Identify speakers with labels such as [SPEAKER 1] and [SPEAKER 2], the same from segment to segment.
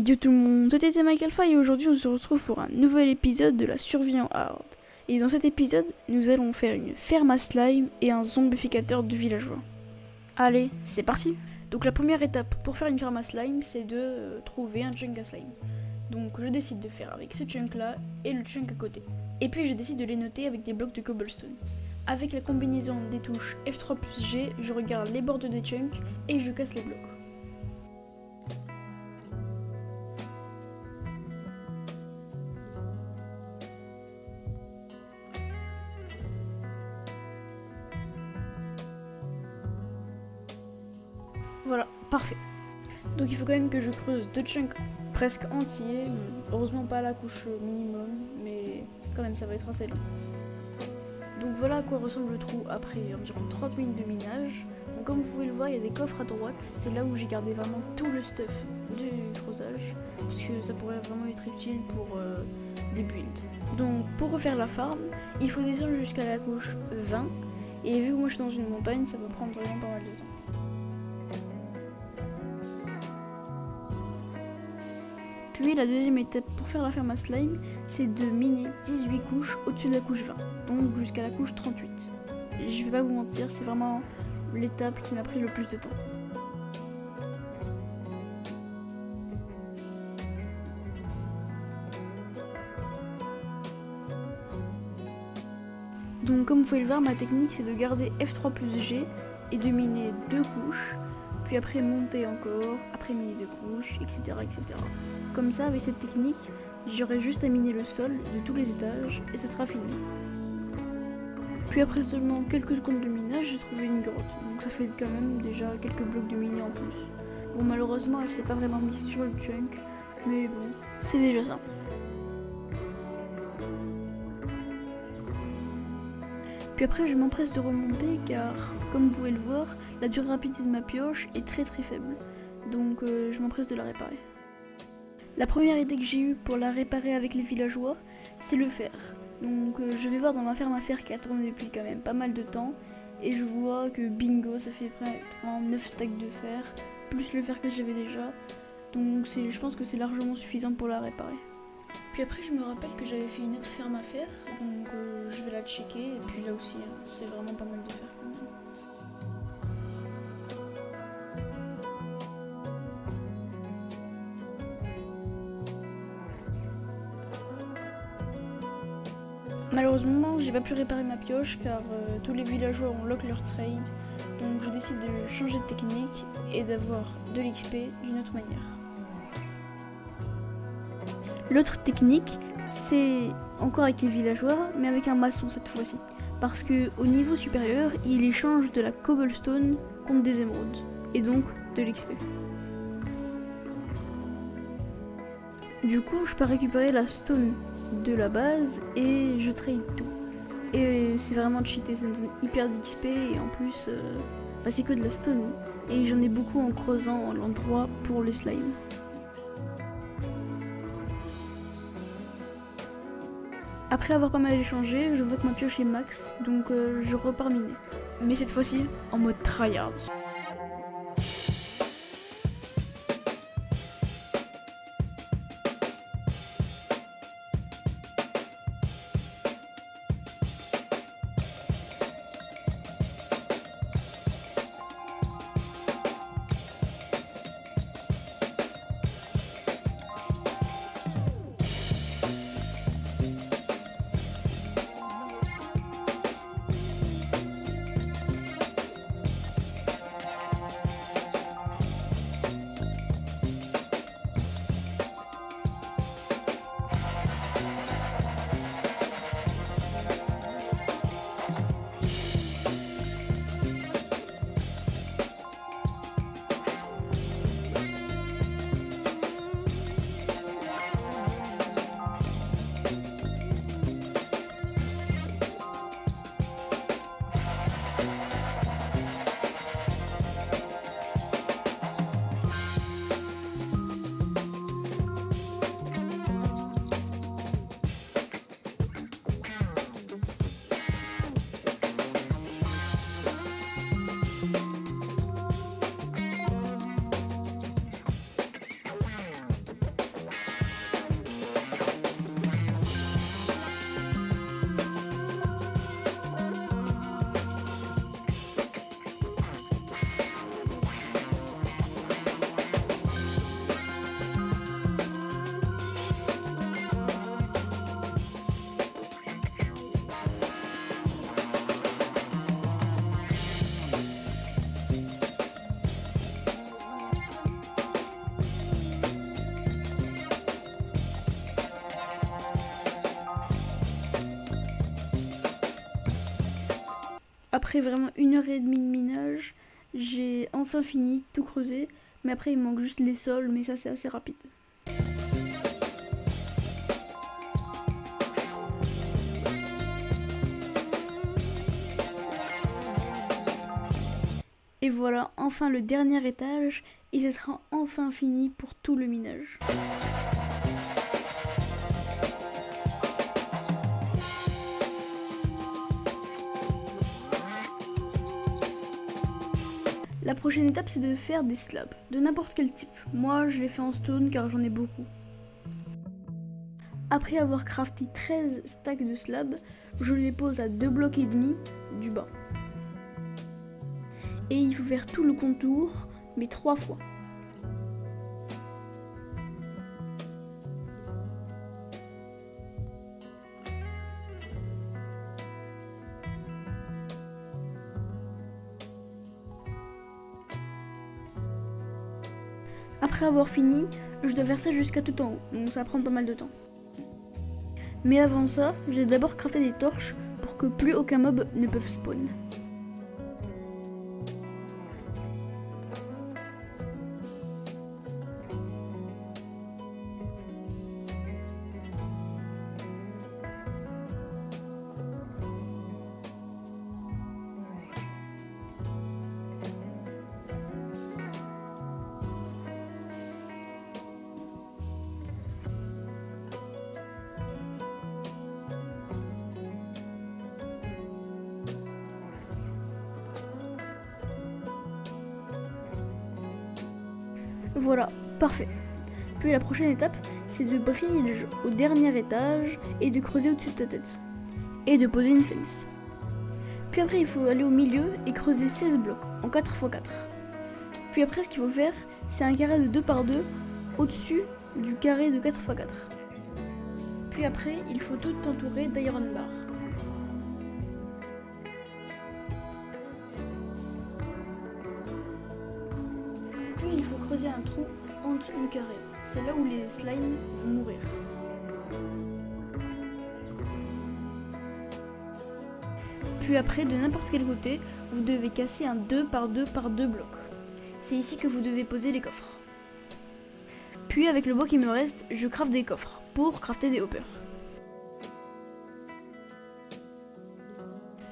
[SPEAKER 1] Yo tout le monde, c'était Mike Alpha et aujourd'hui on se retrouve pour un nouvel épisode de la survie en hard. Et dans cet épisode, nous allons faire une ferme à slime et un zombificateur de villageois. Allez, c'est parti. Donc la première étape pour faire une ferme à slime, c'est de trouver un chunk à slime. Donc je décide de faire avec ce chunk là et le chunk à côté. Et puis je décide de les noter avec des blocs de cobblestone. Avec la combinaison des touches F3 plus G, je regarde les bords des chunks et je casse les blocs. Voilà, parfait. Donc il faut quand même que je creuse 2 chunks presque entiers. Heureusement pas la couche minimum, mais quand même ça va être assez long. Donc voilà à quoi ressemble le trou après environ 30 minutes de minage. Donc comme vous pouvez le voir, il y a des coffres à droite. C'est là où j'ai gardé vraiment tout le stuff du creusage. Parce que ça pourrait vraiment être utile pour des builds. Donc pour refaire la farm, il faut descendre jusqu'à la couche 20. Et vu que moi je suis dans une montagne, ça peut prendre vraiment pas mal de temps. Puis la deuxième étape pour faire la ferme à slime, c'est de miner 18 couches au-dessus de la couche 20, donc jusqu'à la couche 38. Je vais pas vous mentir, c'est vraiment l'étape qui m'a pris le plus de temps. Donc comme vous pouvez le voir, ma technique c'est de garder F3 plus G et de miner 2 couches, puis après monter encore, après miner 2 couches, etc. etc. Comme ça, avec cette technique, j'aurai juste à miner le sol de tous les étages et ce sera fini. Puis après seulement quelques secondes de minage, j'ai trouvé une grotte. Donc ça fait quand même déjà quelques blocs de miner en plus. Bon, malheureusement, elle s'est pas vraiment mise sur le chunk, mais bon, c'est déjà ça. Puis après, je m'empresse de remonter car, comme vous pouvez le voir, la durée rapidité de ma pioche est très faible. Donc je m'empresse de la réparer. La première idée que j'ai eue pour la réparer avec les villageois, c'est le fer. Donc je vais voir dans ma ferme à fer qui a tourné depuis quand même pas mal de temps. Et je vois que bingo, ça fait vraiment 9 stacks de fer, plus le fer que j'avais déjà. Donc je pense que c'est largement suffisant pour la réparer. Puis après je me rappelle que j'avais fait une autre ferme à fer, donc je vais la checker. Et puis là aussi, c'est vraiment pas mal de fer quand même. Malheureusement, j'ai pas pu réparer ma pioche car tous les villageois ont lock leur trade, donc je décide de changer de technique et d'avoir de l'XP d'une autre manière. L'autre technique, c'est encore avec les villageois, mais avec un maçon cette fois-ci, parce que au niveau supérieur, il échange de la cobblestone contre des émeraudes, et donc de l'XP. Du coup, je peux récupérer la stone de la base et je trade tout. Et c'est vraiment cheaté, ça me donne hyper d'XP et en plus, c'est que de la stone. Et j'en ai beaucoup en creusant l'endroit pour les slimes. Après avoir pas mal échangé, je vois que ma pioche est max, donc je repars miner. Mais cette fois-ci, en mode tryhard. Après vraiment 1 heure et demie de minage, j'ai enfin fini tout creusé. Mais après il me manque juste les sols, mais ça c'est assez rapide. Et voilà, enfin le dernier étage, et ce sera enfin fini pour tout le minage. La prochaine étape, c'est de faire des slabs, de n'importe quel type. Moi, je les fais en stone car j'en ai beaucoup. Après avoir crafté 13 stacks de slabs, je les pose à 2 blocs et demi du bas. Et il faut faire tout le contour, mais 3 fois. Après avoir fini, je dois faire ça jusqu'à tout en haut, donc ça va prendre pas mal de temps. Mais avant ça, j'ai d'abord crafté des torches pour que plus aucun mob ne peut spawn. Voilà, parfait. Puis la prochaine étape, c'est de bridge au dernier étage et de creuser au-dessus de ta tête. Et de poser une fence. Puis après, il faut aller au milieu et creuser 16 blocs en 4x4. Puis après, ce qu'il faut faire, c'est un carré de 2x2 au-dessus du carré de 4x4. Puis après, il faut tout entourer d'iron bar. Puis il faut creuser un trou en dessous du carré. C'est là où les slimes vont mourir. Puis après, de n'importe quel côté, vous devez casser un 2x2x2 bloc. C'est ici que vous devez poser les coffres. Puis avec le bois qui me reste, je crafte des coffres pour crafter des hoppers.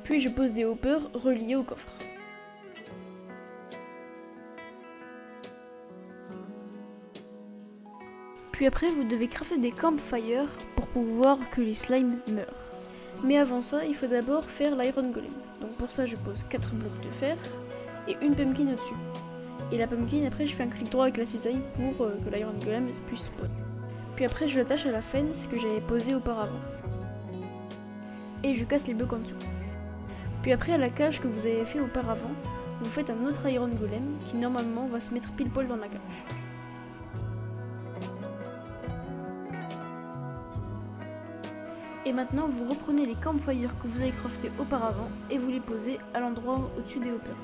[SPEAKER 1] Puis je pose des hoppers reliés au coffre. Puis après, vous devez crafter des campfires pour pouvoir que les slimes meurent. Mais avant ça, il faut d'abord faire l'iron golem. Donc pour ça, je pose 4 blocs de fer et une pumpkin au-dessus. Et la pumpkin, après, je fais un clic droit avec la cisaille pour que l'iron golem puisse spawn. Puis après, je l'attache à la fence que j'avais posée auparavant. Et je casse les blocs en dessous. Puis après, à la cage que vous avez fait auparavant, vous faites un autre iron golem qui normalement va se mettre pile poil dans la cage. Et maintenant, vous reprenez les campfires que vous avez craftés auparavant et vous les posez à l'endroit au-dessus des hoppers.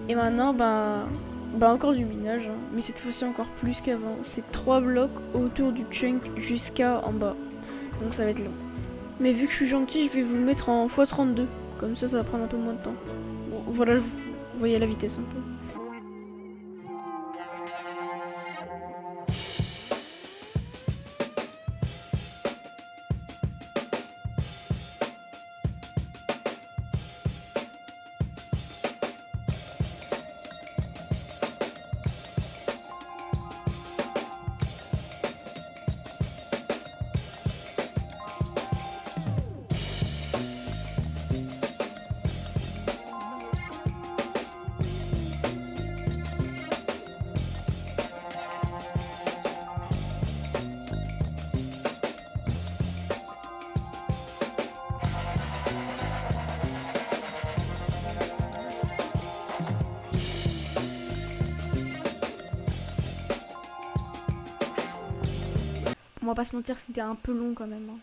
[SPEAKER 1] Et maintenant, encore du minage, hein, mais cette fois-ci encore plus qu'avant. C'est 3 blocs autour du chunk jusqu'à en bas. Donc ça va être long. Mais vu que je suis gentil, je vais vous le mettre en x32. Comme ça va prendre un peu moins de temps. Bon, voilà, vous voyez la vitesse un peu. On va pas se mentir, c'était un peu long quand même. Hein.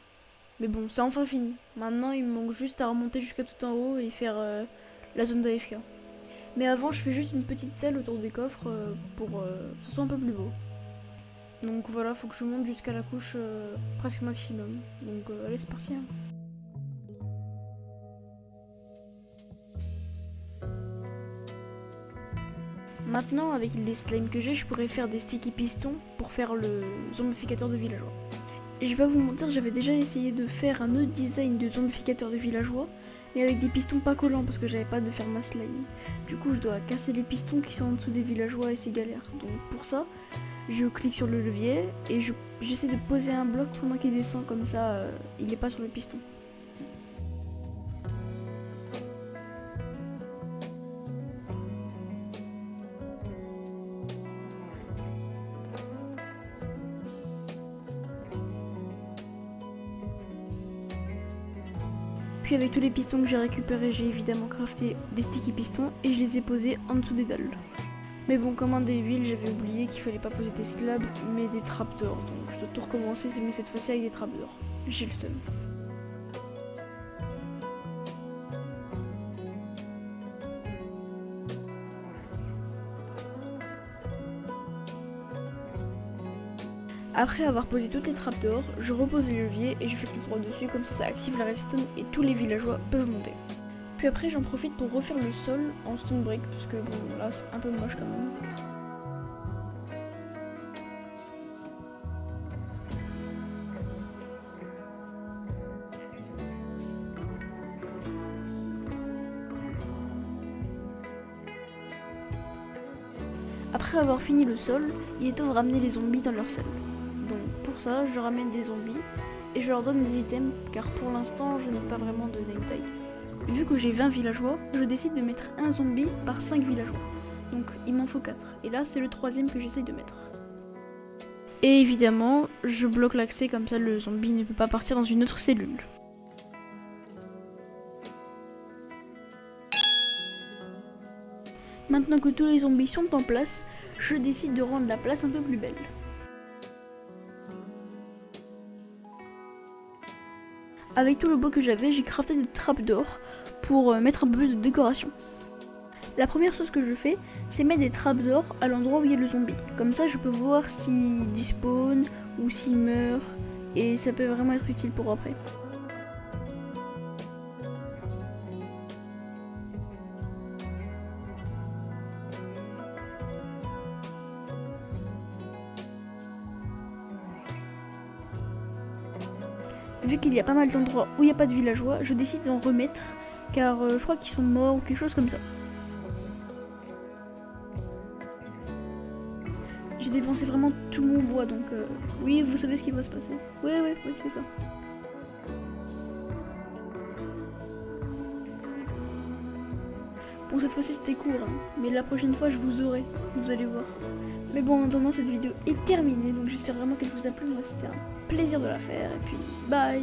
[SPEAKER 1] Mais bon, c'est enfin fini. Maintenant, il me manque juste à remonter jusqu'à tout en haut et faire la zone d'AFK. Mais avant, je fais juste une petite selle autour des coffres pour que ce soit un peu plus beau. Donc voilà, faut que je monte jusqu'à la couche presque maximum. Donc allez, c'est parti. Hein. Maintenant, avec les slimes que j'ai, je pourrais faire des sticky pistons pour faire le zombificateur de villageois. Et je vais pas vous mentir, j'avais déjà essayé de faire un autre design de zombificateur de villageois, mais avec des pistons pas collants parce que j'avais pas de ferme à slime. Du coup, je dois casser les pistons qui sont en dessous des villageois et c'est galère. Donc pour ça, je clique sur le levier et j'essaie de poser un bloc pendant qu'il descend, comme ça il n'est pas sur le piston. Puis avec tous les pistons que j'ai récupérés, j'ai évidemment crafté des sticky pistons et je les ai posés en dessous des dalles. Mais bon, comme un débile, j'avais oublié qu'il fallait pas poser des slabs mais des trapdoors, donc je dois tout recommencer, mais cette fois-ci avec des trapdoors. J'ai le seum. Après avoir posé toutes les trapdoors, je repose les leviers et je fais clic droit dessus, comme ça active la redstone et tous les villageois peuvent monter. Puis après j'en profite pour refaire le sol en stone brick parce que bon là c'est un peu moche quand même. Après avoir fini le sol, il est temps de ramener les zombies dans leur selle. Donc pour ça, je ramène des zombies et je leur donne des items car pour l'instant, je n'ai pas vraiment de name tag. Vu que j'ai 20 villageois, je décide de mettre un zombie par 5 villageois. Donc il m'en faut 4. Et là, c'est le troisième que j'essaye de mettre. Et évidemment, je bloque l'accès comme ça le zombie ne peut pas partir dans une autre cellule. Maintenant que tous les zombies sont en place, je décide de rendre la place un peu plus belle. Avec tout le bois que j'avais, j'ai crafté des trapdoors pour mettre un peu plus de décoration. La première chose que je fais, c'est mettre des trapdoors à l'endroit où il y a le zombie. Comme ça, je peux voir s'il despawn ou s'il meurt, et ça peut vraiment être utile pour après. Vu qu'il y a pas mal d'endroits où il n'y a pas de villageois, je décide d'en remettre, car je crois qu'ils sont morts ou quelque chose comme ça. J'ai dépensé vraiment tout mon bois, donc oui, vous savez ce qui va se passer. Ouais, c'est ça. Bon, cette fois-ci c'était court, hein, mais la prochaine fois je vous aurai, vous allez voir. Mais bon, en attendant, cette vidéo est terminée, donc j'espère vraiment qu'elle vous a plu. Moi, c'était un plaisir de la faire, et puis bye!